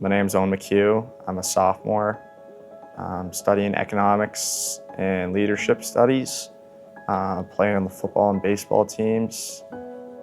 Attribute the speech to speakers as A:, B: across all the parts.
A: My name's Owen. I'm a sophomore, studying economics and leadership studies, playing on the football and baseball teams,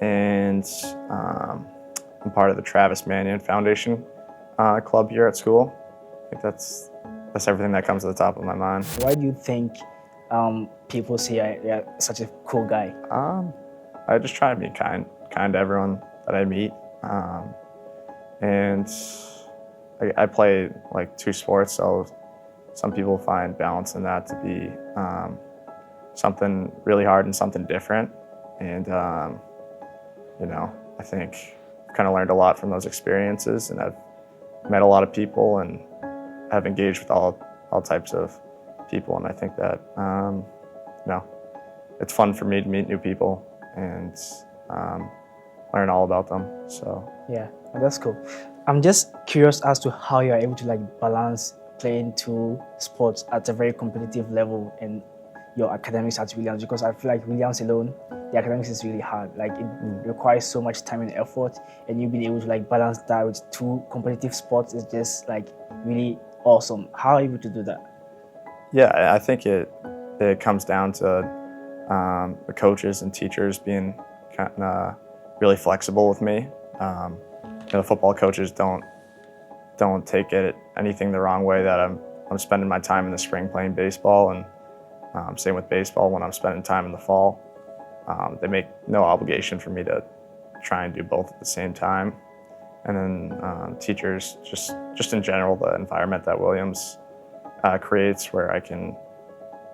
A: and I'm part of the Travis Manion Foundation club here at school. I think that's everything that comes to the top of my mind.
B: Why do you think people say you're such a cool guy?
A: I just try to be kind to everyone that I meet, and I play like 2 sports, so some people find balance in that to be something really hard and something different. And I think I've kind of learned a lot from those experiences, and I've met a lot of people and have engaged with all types of people. And I think that it's fun for me to meet new people and learn all about them. So
B: yeah, that's cool. I'm just curious as to how you are able to balance playing 2 sports at a very competitive level and your academics at Williams, because I feel like Williams alone, the academics is really hard. It requires so much time and effort, and you being able to balance that with 2 competitive sports is just really awesome. How are you able to do that?
A: Yeah, I think it comes down to the coaches and teachers being kind of really flexible with me. The football coaches don't take anything the wrong way that I'm spending my time in the spring playing baseball, and same with baseball when I'm spending time in the fall. They make no obligation for me to try and do both at the same time. And then teachers, just in general, the environment that Williams creates, where I can,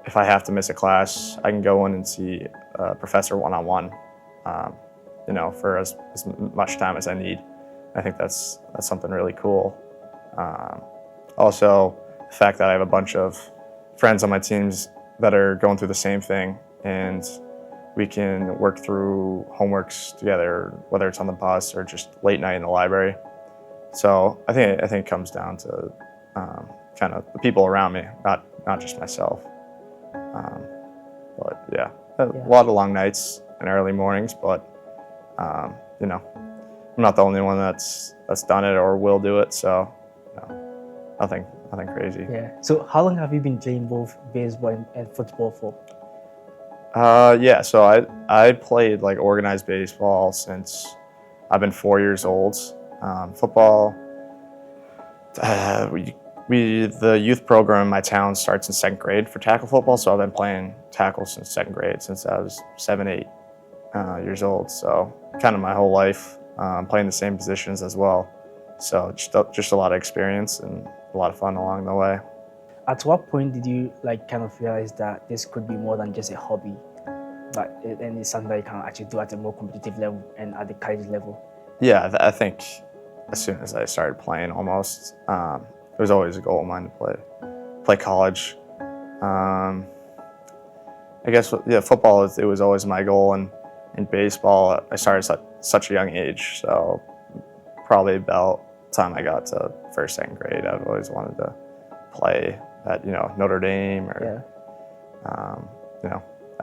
A: if I have to miss a class, I can go in and see a professor one-on-one, for as much time as I need. I think that's something really cool. Also, the fact that I have a bunch of friends on my teams that are going through the same thing, and we can work through homeworks together, whether it's on the bus or just late night in the library. So I think it comes down to kind of the people around me, not just myself. But yeah, a lot of long nights and early mornings. But I'm not the only one that's done it or will do it. So nothing crazy.
B: Yeah. So how long have you been playing both baseball and football for?
A: So I played organized baseball since I've been 4 years old. Football, the youth program in my town starts in 2nd grade for tackle football, so I've been playing tackle since 2nd grade, since I was 7, 8 years old. So kind of my whole life, playing the same positions as well. So just a lot of experience and a lot of fun along the way.
B: At what point did you kind of realize that this could be more than just a hobby, and it's something that you can actually do at a more competitive level and at the college level?
A: Yeah, I think as soon as I started playing, almost, it was always a goal of mine to play college. I guess football it was always my goal, and in baseball I started at such a young age. So probably about the time I got to 1st, 2nd grade, I've always wanted to play at Notre Dame or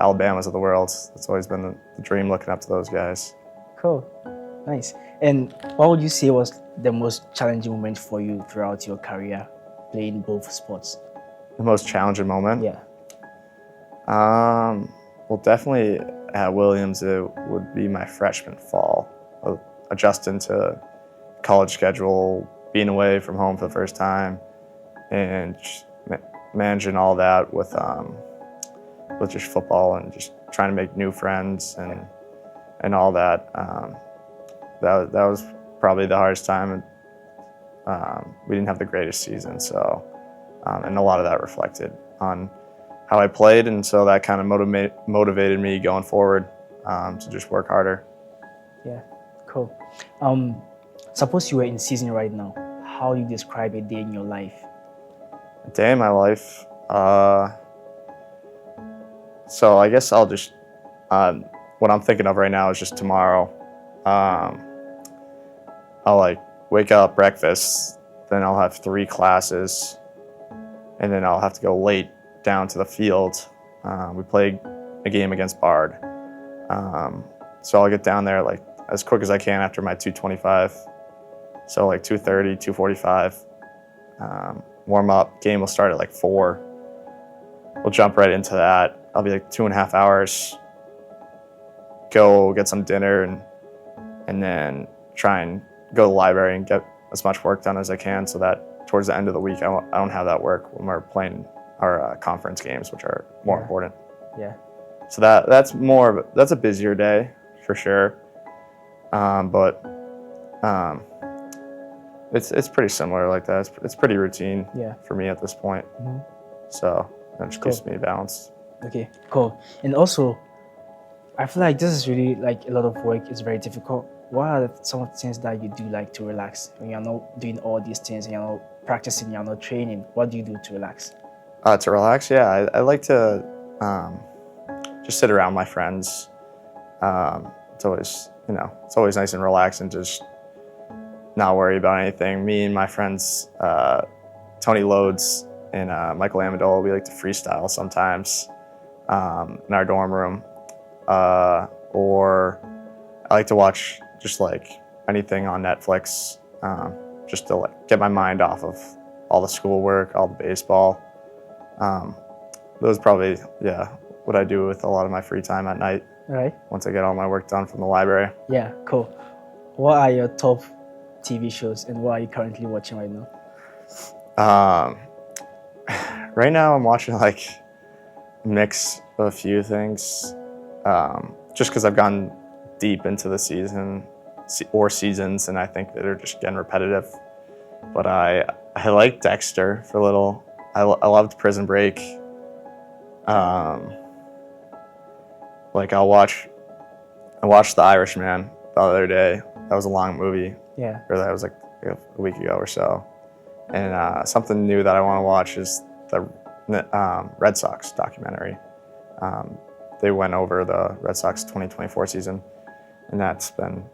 A: Alabama's of the world. It's always been the dream, looking up to those guys.
B: Cool, nice. And what would you say was the most challenging moment for you throughout your career playing both sports?
A: The most challenging moment?
B: Yeah.
A: Well, definitely at Williams it would be my freshman fall, adjusting to college schedule, being away from home for the first time, and managing all that with just football and just trying to make new friends and all that. That was probably the hardest time. We didn't have the greatest season, so and a lot of that reflected on how I played, and so that kind of motivated me going forward to just work harder.
B: Yeah, cool. Suppose you were in season right now. How do you describe a day in your life?
A: A day in my life. So I guess I'll just what I'm thinking of right now is just tomorrow. I'll wake up, breakfast, then I'll have 3 classes, and then I'll have to go late down to the field. We play a game against Bard. So I'll get down there as quick as I can after my 2:25 So like 2:30, 2:45, warm up. Game will start at like 4. We'll jump right into that. I'll be like 2.5 hours. Go get some dinner and then try and go to the library and get as much work done as I can, so that towards the end of the week I don't have that work when we're playing our conference games, which are more important.
B: Yeah.
A: So that's a busier day for sure, but it's pretty similar like that. It's pretty routine for me at this point. So that just keeps me balanced.
B: Okay, cool. And also, I feel like this is really like a lot of work. It's very difficult. What are some of the things that you do like to relax when you're not doing all these things and you're not practicing, you're not training? What do you do to relax?
A: To relax, yeah, I like to just sit around my friends. It's always nice and relaxed and just not worry about anything. Me and my friends, Tony Loads and Michael Amendola, we like to freestyle sometimes in our dorm room. Or I like to watch just like anything on Netflix, just to like get my mind off of all the schoolwork, all the baseball. Those probably, what I do with a lot of my free time at night.
B: Right.
A: Once I get all my work done from the library.
B: Yeah, cool. What are your top TV shows and what are you currently watching right now?
A: Right now I'm watching like a mix of a few things, just because I've gone deep into the season or seasons, and I think that they're just getting repetitive. But I like Dexter for a little. I loved Prison Break. Like I watched The Irishman the other day. That was a long movie.
B: Yeah.
A: Or that was like a week ago or so. And something new that I want to watch is the Red Sox documentary. They went over the Red Sox 2024 season, and that's been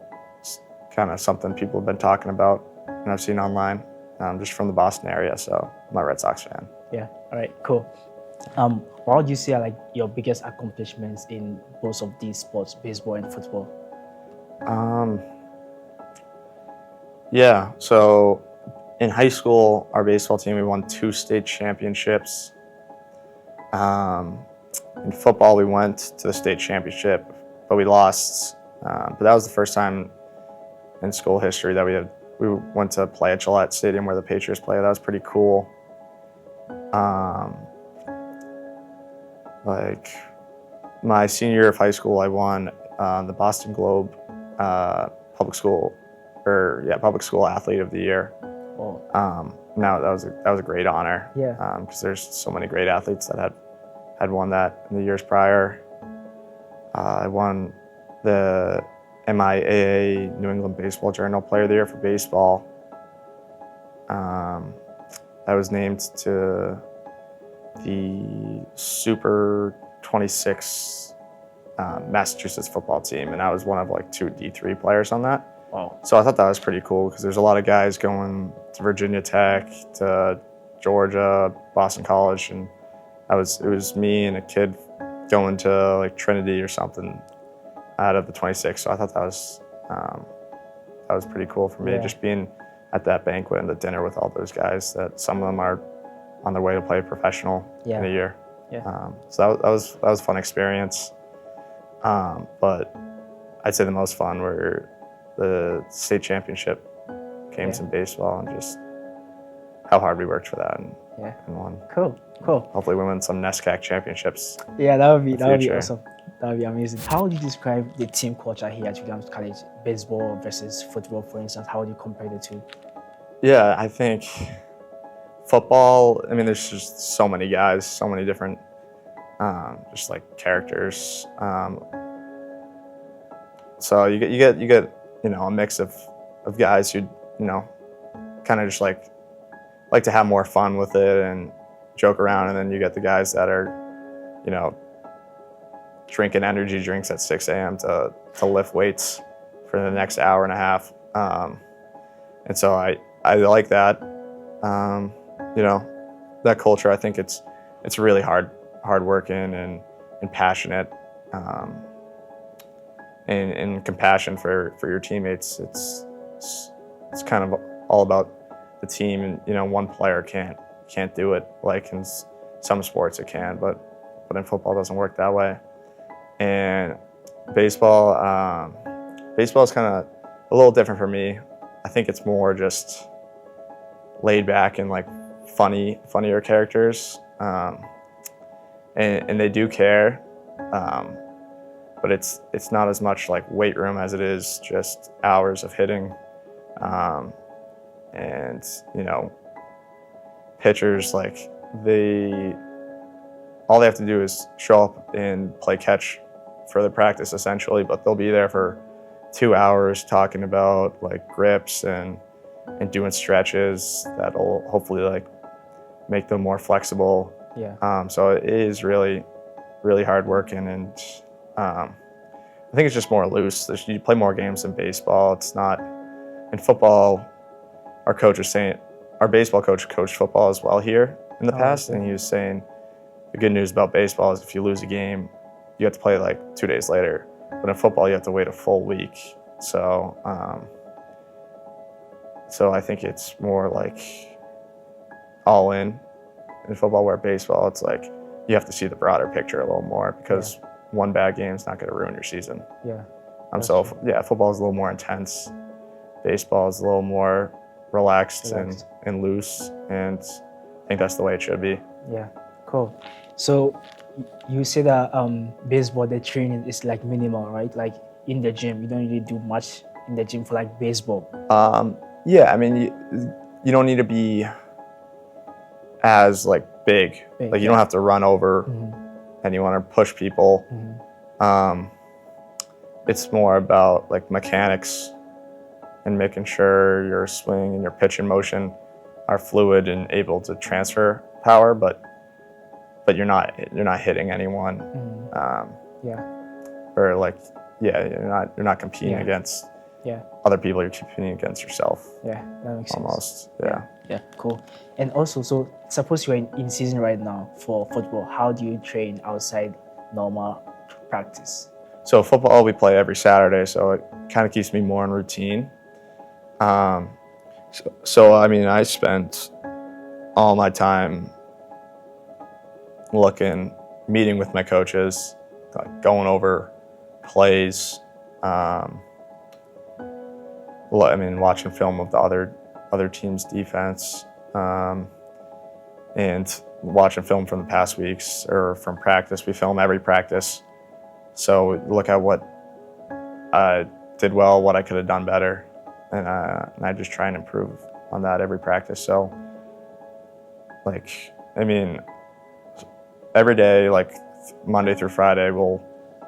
A: kind of something people have been talking about and I've seen online, just from the Boston area, so I'm a Red Sox fan.
B: Yeah, all right, cool. What would you say are like your biggest accomplishments in both of these sports, baseball and football?
A: Yeah, so in high school, our baseball team, we won 2 state championships. In football, we went to the state championship, but we lost. But that was the first time in school history that we went to play at Gillette Stadium where the Patriots play. That was pretty cool. Like my senior year of high school, I won the Boston Globe Public School Athlete of the Year.
B: Oh.
A: Now that was a great honor.
B: Yeah.
A: Because there's so many great athletes that had won that in the years prior. I won the MIAA New England Baseball Journal Player of the Year for baseball. I was named to the Super 26 Massachusetts football team, and I was one of like 2 D3 players on that.
B: Wow.
A: So I thought that was pretty cool because there's a lot of guys going to Virginia Tech, to Georgia, Boston College, and it was me and a kid going to like Trinity or something out of the 26. So I thought that was pretty cool for me, just being at that banquet and the dinner with all those guys that some of them are on their way to play professional in a year.
B: Yeah.
A: So that was a fun experience. But I'd say the most fun were the state championship games in baseball and just how hard we worked for that and won.
B: Cool.
A: Hopefully we win some NESCAC championships.
B: Yeah, that would be awesome. That would be amazing. How would you describe the team culture here at Williams College? Baseball versus football, for instance. How would you compare the two?
A: Yeah, I think football, I mean, there's just so many guys, so many different just like characters. So you get a mix of guys who kind of just like to have more fun with it and joke around, and then you get the guys that are drinking energy drinks at 6 a.m. to lift weights for the next hour and a half. And so I like that. That culture. I think it's really hard working and passionate, and compassion for your teammates. it's kind of all about the team, and one player can't do it. Like in some sports it can, but in football it doesn't work that way. And baseball, baseball is kind of a little different for me. I think it's more just laid back and like funnier characters, and they do care, but it's not as much like weight room as it is just hours of hitting, and pitchers, like all they have to do is show up and play catch for the practice essentially, but they'll be there for 2 hours talking about like grips and doing stretches that'll hopefully like make them more flexible.
B: Yeah.
A: So it is really, really hard working, and I think it's just more loose. You play more games than baseball. It's not in football. Our coach was saying, our baseball coach coached football as well here in the past, and he was saying the good news about baseball is if you lose a game, you have to play like 2 days later. But in football, you have to wait a full week. So, so I think it's more like all in football, where baseball, it's like you have to see the broader picture a little more, because one bad game is not going to ruin your season.
B: Yeah.
A: Football is a little more intense. Baseball is a little more relaxed. And loose, and I think that's the way it should be.
B: Yeah, cool. So you say that baseball, the training is like minimal, right? Like in the gym, you don't really do much in the gym for like baseball.
A: Yeah, I mean, you don't need to be as like big. Like you don't have to run over anyone or push people. It's more about like mechanics and making sure your swing and your pitch and motion are fluid and able to transfer power, but you're not hitting anyone. Or like, you're not competing against other people. You're competing against yourself.
B: Yeah, that makes sense.
A: Almost.
B: Yeah, cool. And also, so suppose you're in season right now for football. How do you train outside normal practice?
A: So football we play every Saturday, so it kind of keeps me more in routine. So I mean, I spent all my time meeting with my coaches, going over plays. Watching film of the other team's defense, and watching film from the past weeks or from practice. We film every practice, so we look at what I did well, what I could have done better, and I just try and improve on that every practice. So, every day, like Monday through Friday, we'll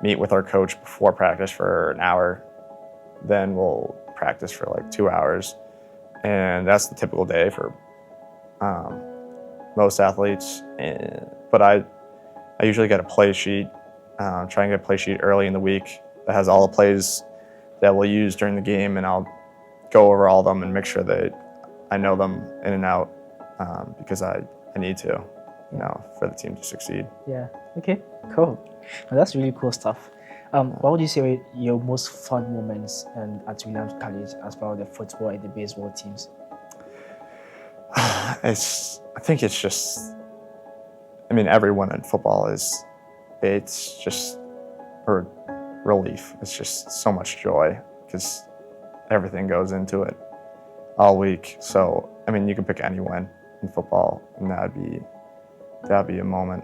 A: meet with our coach before practice for an hour. Then we'll practice for like 2 hours, and that's the typical day for most athletes. But I usually get a play sheet, try and get a play sheet early in the week that has all the plays that we'll use during the game, and I'll go over all of them and make sure that I know them in and out, because I need to, for the team to succeed.
B: Yeah. Okay. Cool. Well, that's really cool stuff. What would you say were your most fun moments at Williams College as part of the football and the baseball teams?
A: I think it's just, everyone in football it's just a relief. It's just so much joy because everything goes into it all week. So, you can pick anyone in football, and that'd be a moment.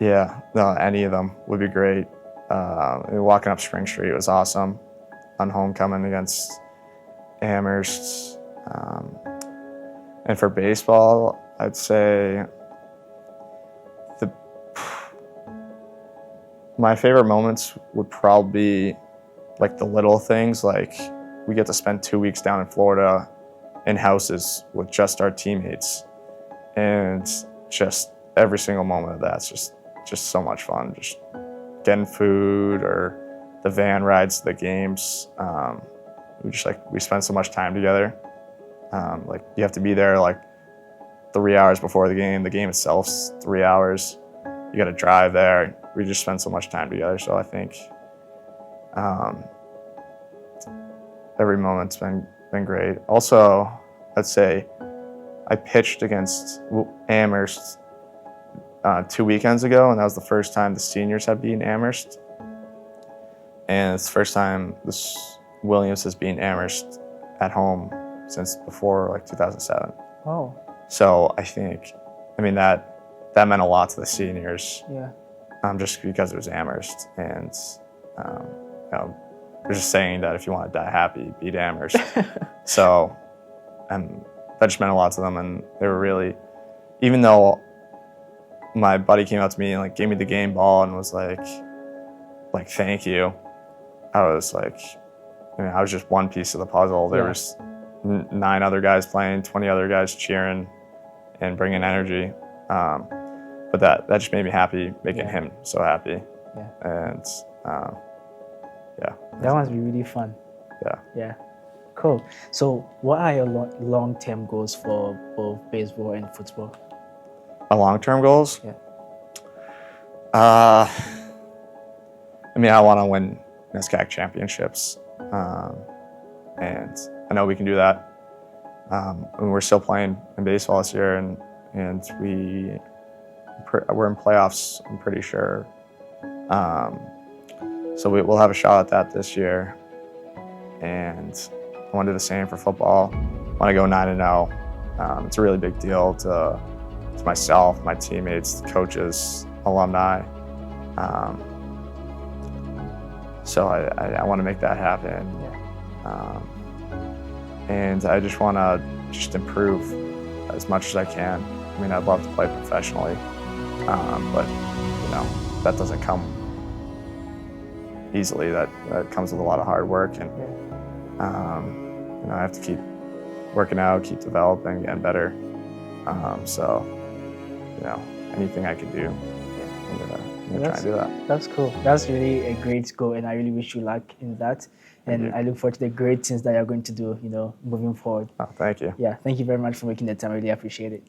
A: Any of them would be great. Walking up Spring Street was awesome on homecoming against Amherst. And for baseball, I'd say my favorite moments would probably be like the little things, like we get to spend 2 weeks down in Florida in houses with just our teammates, and just every single moment of that's just so much fun. Just getting food or the van rides to the games. We spend so much time together. You have to be there like 3 hours before the game. The game itself's 3 hours. You got to drive there. We just spend so much time together. So I think every moment's been great. Also, I'd say I pitched against Amherst 2 weekends ago, and that was the first time the seniors have beaten Amherst, and it's the first time Williams has beaten Amherst at home since before like 2007.
B: Oh,
A: So I mean that meant a lot to the seniors.
B: yeah.
A: Just because it was Amherst, and they're just saying that if you want to die happy, beat Amherst. So, that just meant a lot to them, and they were really, even though my buddy came up to me and like gave me the game ball and was like thank you, I was like, I was just one piece of the puzzle. There was 9 other guys playing, 20 other guys cheering and bringing energy. But that just made me happy, making him so happy.
B: Yeah.
A: And
B: That must be really fun.
A: Yeah.
B: Yeah. Cool. So what are your long-term goals for both baseball and football?
A: My long-term goals?
B: Yeah.
A: I mean, I want to win NESCAC championships. And I know we can do that. We're still playing in baseball this year, and we're in playoffs, I'm pretty sure. So we'll have a shot at that this year. And I want to do the same for football. I want to go 9-0. It's a really big deal to myself, my teammates, coaches, alumni. So I want to make that happen.
B: Yeah.
A: And I just want to improve as much as I can. I mean, I'd love to play professionally, but that doesn't come easily. That comes with a lot of hard work, and I have to keep working out, keep developing, getting better. So anything I can do, I'm gonna try and do that.
B: That's cool. That's really a great goal, and I really wish you luck in that. And I look forward to the great things that you're going to do, moving forward.
A: Oh, thank you.
B: Yeah, thank you very much for making the time. I really appreciate it.